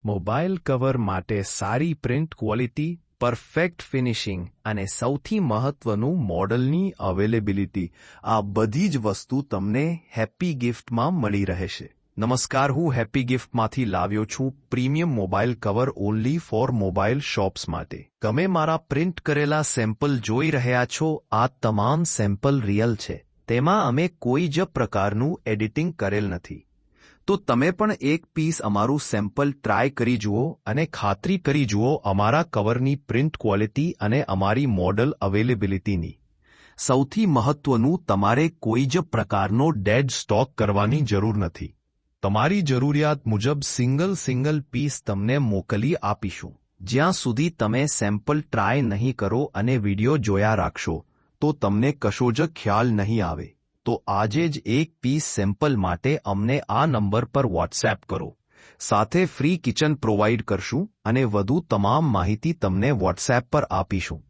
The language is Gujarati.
મોબાઈલ કવર માટે સારી પ્રિન્ટ ક્વોલિટી, પરફેક્ટ ફિનિશિંગ અને સૌથી મહત્વનું મોડલની અવેલેબિલિટી, આ બધી જ વસ્તુ તમને હેપી ગિફ્ટમાં મળી રહેશે. નમસ્કાર, હું હેપી ગિફ્ટમાંથી લાવ્યો છું premium mobile cover only for mobile shops માટે. તમે મારા પ્રિન્ટ કરેલા સેમ્પલ જોઈ રહ્યા છો, આ તમામ સેમ્પલ રિયલ છે. તેમાં અમે કોઈ જ પ્રકારનું એડિટિંગ કરેલ નથી. તો તમે પણ એક પીસ અમારું સેમ્પલ ટ્રાય કરી જુઓ અને ખાતરી કરી જુઓ અમારા કવરની પ્રિન્ટ ક્વોલિટી અને અમારી મોડલ અવેલેબિલિટીની. સૌથી મહત્વનું, તમારે કોઈ જ પ્રકારનો ડેડ સ્ટોક કરવાની જરૂર નથી. તમારી જરૂરિયાત મુજબ સિંગલ પીસ તમને મોકલી આપીશું. જ્યાં સુધી તમે સેમ્પલ ટ્રાય નહીં કરો અને વિડિયો જોયા રાખશો, તો તમને કશો જ ખ્યાલ નહીં આવે. તો આજે જ એક પીસ સેમ્પલ માટે અમને આ નંબર પર વોટ્સએપ કરો. સાથે ફ્રી કિચન પ્રોવાઈડ કરશું અને વધુ તમામ માહિતી તમને વોટ્સએપ પર આપીશું.